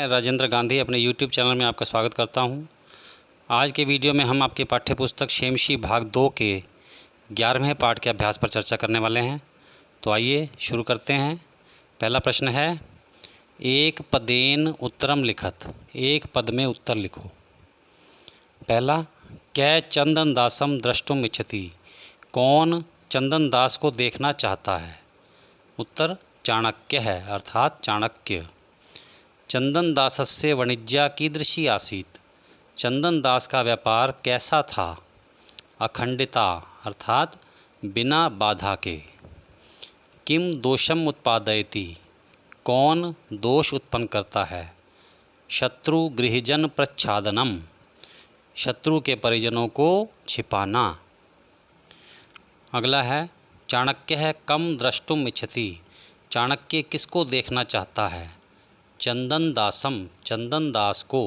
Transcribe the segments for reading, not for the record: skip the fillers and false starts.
मैं राजेंद्र गांधी अपने YouTube channel में आपका स्वागत करता हूं। आज के वीडियो में हम आपके पाठ्य पुस्तक शेमशी भाग 2 के 11वें पाठ के अभ्यास पर चर्चा करने वाले हैं। तो आइए शुरू करते हैं। पहला प्रश्न है, एक पदेन उत्तरम लिखत, एक पद में उत्तर लिखो। पहला, कै चंदन दासम द्रष्टुम इच्छति, कौन चंदन दास को देखना चाहता है। उत्तर चाणक्य है, अर्थात चाणक्य। चंदन दासस्य वाणिज्या कीदृशी आसीत, चंदन दास का व्यापार कैसा था। अखंडिता अर्थात बिना बाधा के। किम दोषम उत्पादयति, कौन दोष उत्पन्न करता है। शत्रु गृहजन प्रच्छादनम, शत्रु के परिजनों को छिपाना। अगला है, चाणक्य है कम द्रष्टुम इच्छति, चाणक्य किसको देखना चाहता है। चंदन दासम, चंदन दास को।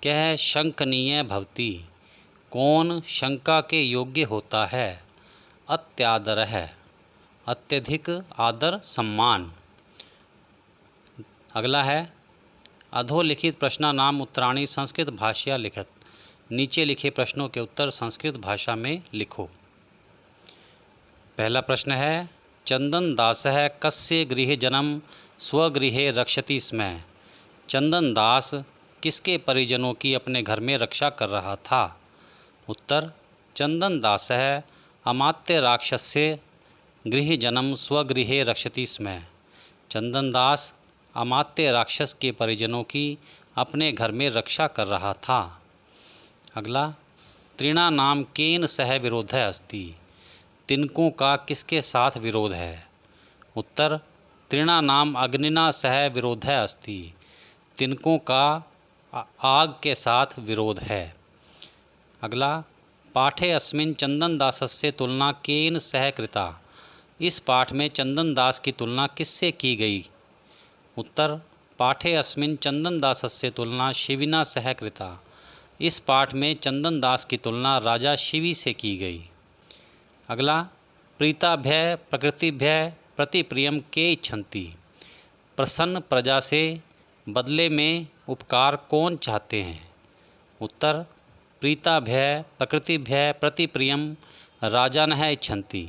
कह शंकनीय भवति, कौन शंका के योग्य होता है। अत्यादर है, अत्यधिक आदर सम्मान। अगला है, अधोलिखित प्रश्नानाम उत्तराणि संस्कृत भाषया लिखत, नीचे लिखे प्रश्नों के उत्तर संस्कृत भाषा में लिखो। पहला प्रश्न है, चंदन दासः कस्य गृहजनम स्वगृहे रक्षति स्म, चंदन दास किसके परिजनों की अपने घर में रक्षा कर रहा था। उत्तर, चंदन दासः अमात्य राक्षस्य गृहजनम स्वगृहे रक्षति स्म, चंदन दास अमात्य राक्षस के परिजनों की अपने घर में रक्षा कर रहा था। अगला, तृणानाम केन सह विरोधः अस्ति, तिनकों का किसके साथ विरोध है। उत्तर, तृणानाम अग्निना सह विरोधः अस्ति, तिनकों का आग के साथ विरोध है। अगला, पाठे अस्मिन् चंदन दासस्य तुलना केन सह कृता, इस पाठ में चंदन दास की तुलना किससे की गई। उत्तर, पाठे अस्मिन् चंदन दासस्य तुलना शिविना सह कृता, इस पाठ में चंदन दास की तुलना राजा शिवी से की गई। अगला, प्रीताभ्य प्रकृतिभ्य प्रतिप्रियम के इच्छन्ति, प्रसन्न प्रजा से बदले में उपकार कौन चाहते हैं। उत्तर, प्रीताभ्य प्रकृतिभ्य प्रतिप्रियम राजानः इच्छन्ति,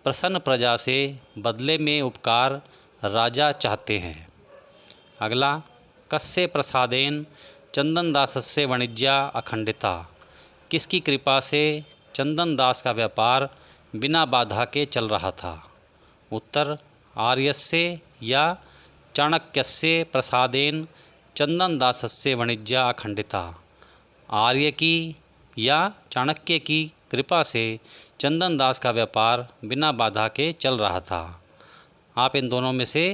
प्रसन्न प्रजा से बदले में उपकार राजा चाहते हैं। अगला, कस्य प्रसादेन चंदन दासस्य वाणिज्या अखंडिता, किसकी कृपा से चंदन दास का व्यापार बिना बाधा के चल रहा था। उत्तर, आर्यस्य या चाणक्यस्य प्रसादेन चंदन दासस्य वाणिज्या अखंडिता, आर्य की या चाणक्य की कृपा से चंदन दास का व्यापार बिना बाधा के चल रहा था। आप इन दोनों में से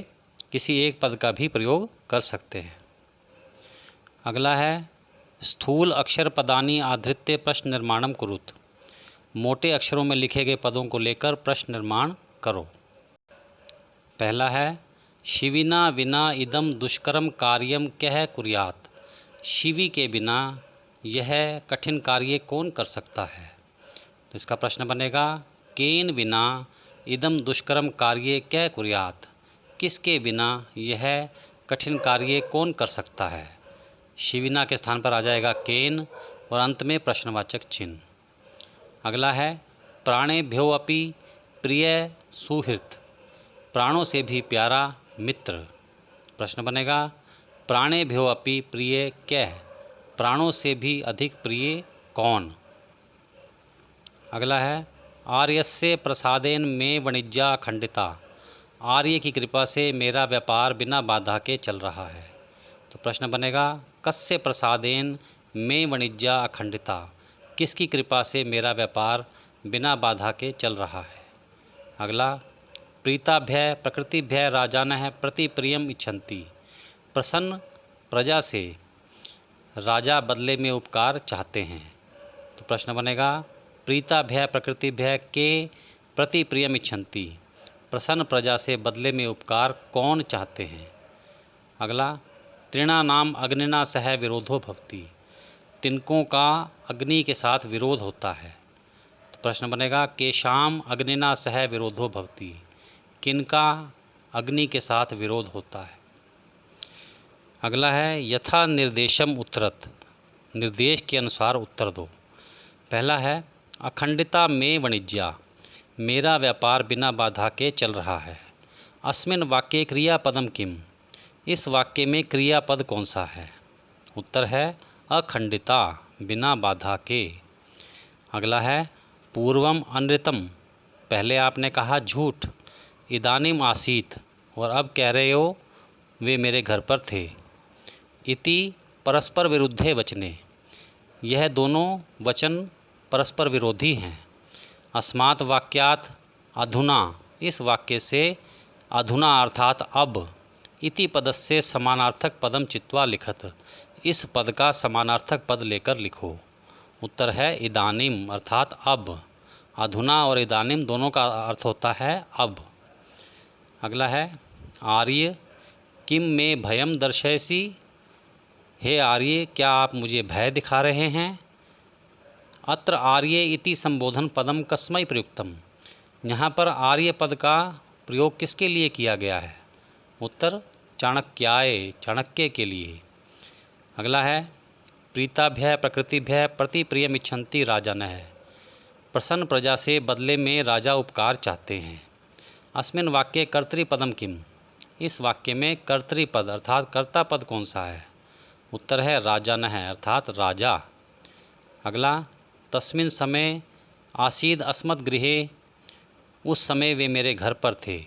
किसी एक पद का भी प्रयोग कर सकते हैं। अगला है, स्थूल अक्षर पदानि आधृत्य प्रश्न निर्माणम कुरुत, मोटे अक्षरों में लिखे गए पदों को लेकर प्रश्न निर्माण करो। पहला है, शिविना विना इदम दुष्करम कार्यम कह कुर्यात, शिवी के बिना यह कठिन कार्य कौन कर सकता है। तो इसका प्रश्न बनेगा, केन बिना इदम दुष्करम कार्य कह कुर्यात, किसके बिना यह कठिन कार्य कौन कर सकता है। शिविना के स्थान पर आ जाएगा केन और अंत में प्रश्नवाचक चिन्ह। अगला है, प्राणेभ्यो अपि प्रिय सुहृत, प्राणों से भी प्यारा मित्र। प्रश्न बनेगा, प्राणेभ्यो अपि प्रिय कः, प्राणों से भी अधिक प्रिय कौन। अगला है, आर्यस्य प्रसादेन में वाणिज्या अखंडिता, आर्य की कृपा से मेरा व्यापार बिना बाधा के चल रहा है। तो प्रश्न बनेगा, कस्य प्रसादेन में वाणिज्या अखंडिता, किसकी कृपा से मेरा व्यापार बिना बाधा के चल रहा है। अगला, प्रीताभ्य प्रकृतिभ्य राजानः प्रतिप्रियम इच्छन्ति, प्रसन्न प्रजा से राजा बदले में उपकार चाहते हैं। तो प्रश्न बनेगा, प्रीताभ्य प्रकृतिभ्य के प्रतिप्रियम इच्छन्ति, प्रसन्न प्रजा से बदले में उपकार कौन चाहते हैं। अगला, तृणानाम अग्निना सह विरोधो भवति, तिनकों का अग्नि के साथ विरोध होता है। तो प्रश्न बनेगा, केशाम अग्निना सह विरोधो भवति, किनका अग्नि के साथ विरोध होता है। अगला है यथा निर्देशम उत्तरत, निर्देश के अनुसार उत्तर दो। पहला है अखंडिता में वाणिज्या, मेरा व्यापार बिना बाधा के चल रहा है। अस्मिन वाक्ये क्रियापदम किम, इस वाक्य में क्रियापद कौन सा है? उत्तर है अखंडिता, बिना बाधा के। अगला है पूर्वम अनृतम, पहले आपने कहा झूठ। इदानीम आसीत, और अब कह रहे हो वे मेरे घर पर थे। इति परस्पर विरुद्धे वचने, यह दोनों वचन परस्पर विरोधी हैं। अस्मात् वाक्यात् अधुना, इस वाक्य से अधुना अर्थात अब, इति पदस्य समानार्थक पदम चित्वा लिखत, इस पद का समानार्थक पद लेकर लिखो। उत्तर है इदानीम अर्थात अब। अधुना और इदानीम दोनों का अर्थ होता है अब। अगला है आर्य किम में भयम दर्शयसी, हे आर्य क्या आप मुझे भय दिखा रहे हैं? अत्र आर्य इति संबोधन पदम कस्मै प्रयुक्तम, यहाँ पर आर्य पद का प्रयोग किसके लिए किया गया है? उत्तर चाणक्याय, चाणक्य के लिए। अगला है प्रीताभ्य प्रकृतिभ्य प्रति प्रियमिच्छन्ति राजानः, प्रसन्न प्रजा से बदले में राजा उपकार चाहते हैं। अस्मिन वाक्ये कर्तृपदम किम, इस वाक्य में कर्तृपद अर्थात कर्ता पद कौन सा है? उत्तर है राजानः अर्थात राजा। अगला तस्मिन समय आसीद अस्मत् गृहे, उस समय वे मेरे घर पर थे।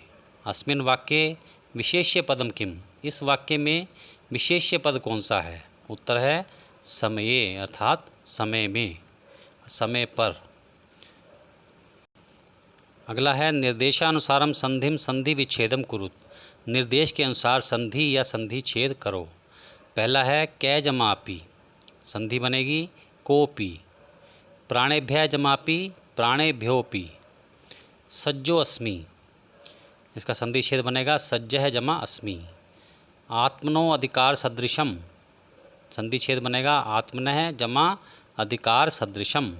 अस्मिन वाक्ये विशेष्य पदम किम, इस वाक्य में विशेष्य पद कौन सा है? उत्तर है समये अर्थात समय में, समय पर। अगला है निर्देशानुसारम संधिम संधि विच्छेदम कुरुत, निर्देश के अनुसार संधि या संधि छेद करो। पहला है कै जमापि, संधि बनेगी कोपि। प्राणेभ्य जमापि प्राणेभ्योपि। सज्जो अस्मि, इसका संधि छेद बनेगा सज्जः जमा अस्मि। आत्मनो अधिकार सदृशम, संधि छेद बनेगा आत्मनः जमा अधिकार सदृशम।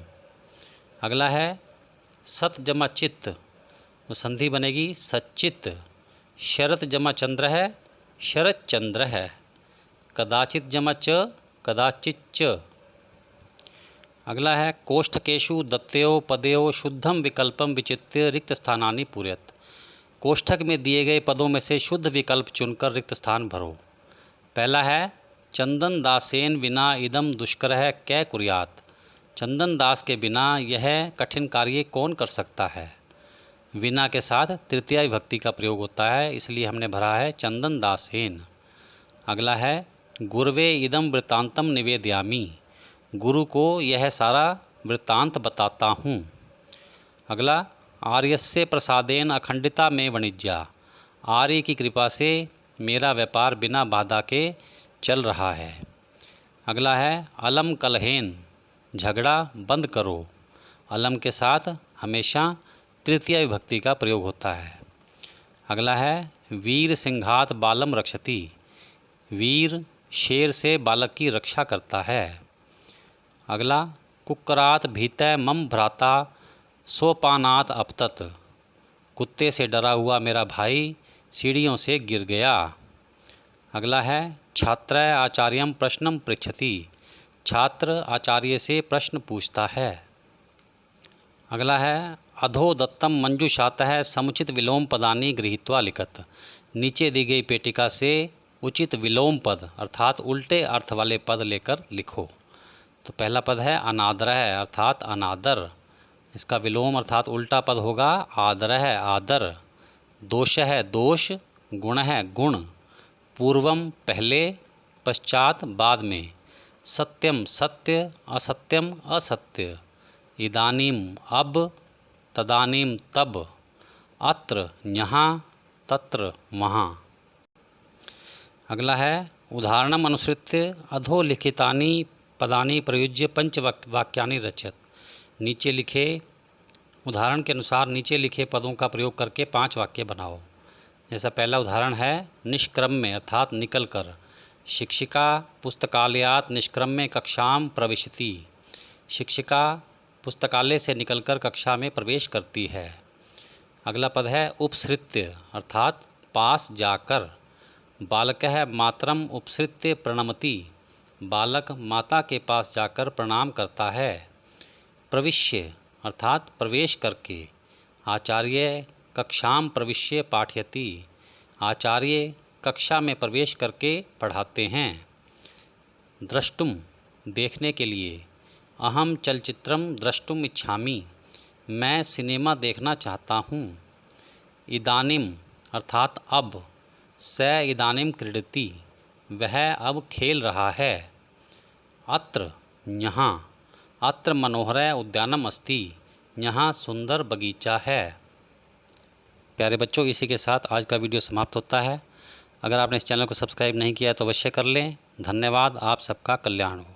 अगला है सत जमा चित्त, तो संधि बनेगी सच्चित। शरत जमा चंद्र है शरत चंद्र है। कदाचित जमा च कदाचित च। अगला है कोष्ठकेशु दत्तयो पदयो शुद्धम विकल्पम विचित्य रिक्त स्थानानि पूरयत, कोष्ठक में दिए गए पदों में से शुद्ध विकल्प चुनकर रिक्त स्थान भरो। पहला है चंदन दासेन विना इदम दुष्करः कै कुर्यात्, चंदन दास के बिना यह कठिन कार्य कौन कर सकता है? विना के साथ तृतीया विभक्ति का प्रयोग होता है, इसलिए हमने भरा है चंदन दासेन। अगला है गुरवे इदम वृत्तांतम निवेदयामि, गुरु को यह सारा वृत्तांत बताता हूँ। अगला आर्यस्य प्रसादेन अखंडिता में वाणिज्या, आर्य की कृपा से मेरा व्यापार बिना बाधा के चल रहा है। अगला है अलम कलहेन, झगड़ा बंद करो। अलम के साथ हमेशा तृतीया विभक्ति का प्रयोग होता है। अगला है वीर सिंघात बालम रक्षति, वीर शेर से बालक की रक्षा करता है। अगला कुक्करात भीतय मम भ्राता सोपानात अपतत, कुत्ते से डरा हुआ मेरा भाई सीढ़ियों से गिर गया। अगला है छात्र आचार्यम प्रश्नम पृच्छति, छात्र आचार्य से प्रश्न पूछता है। अगला है अधो दत्तम मंजुषातः समुचित विलोम पदानि गृहीत्वा लिखत, नीचे दी गई पेटिका से उचित विलोम पद अर्थात उल्टे अर्थ वाले पद लेकर लिखो। तो पहला पद है अनादरः अर्थात अनादर, इसका विलोम अर्थात उल्टा पद होगा आदरः आदर। दोषः दोष, गुणः गुण। पूर्वम पहले, पश्चात बाद में। सत्यम सत्य, असत्यम असत्य। इदानीम अब, तदानीम तब। अत्र यहाँ, तत्र वहाँ। अगला है उदाहरणम अनुसृत्य अधोलिखितानि पदानि प्रयुज्य पंच वाक्यानि रचयत, नीचे लिखे उदाहरण के अनुसार नीचे लिखे पदों का प्रयोग करके 5 वाक्य बनाओ। जैसा पहला उदाहरण है निष्क्रम्य अर्थात निकल कर। शिक्षिका पुस्तकालयात निष्क्रम्य कक्षाम प्रविशति, शिक्षिका पुस्तकालय से निकलकर कक्षा में प्रवेश करती है। अगला पद है उपसृत्य अर्थात पास जाकर। बालकः मातरम उपसृत्य प्रणमति, बालक माता के पास जाकर प्रणाम करता है। प्रविश्य अर्थात प्रवेश करके, आचार्य कक्षाम प्रविश्य पाठयति, आचार्य कक्षा में प्रवेश करके पढ़ाते हैं। द्रष्टुम देखने के लिए, अहम चलचित्रम द्रष्टुम इच्छामि, मैं सिनेमा देखना चाहता हूँ। इदानीम अर्थात अब, स इदानीम क्रीडति, वह अब खेल रहा है। अत्र यहाँ, अत्र मनोहर उद्यानम अस्ति, यहाँ सुंदर बगीचा है। प्यारे बच्चों, इसी के साथ आज का वीडियो समाप्त होता है। अगर आपने इस चैनल को सब्सक्राइब नहीं किया तो अवश्य कर लें। धन्यवाद। आप सबका कल्याण हो।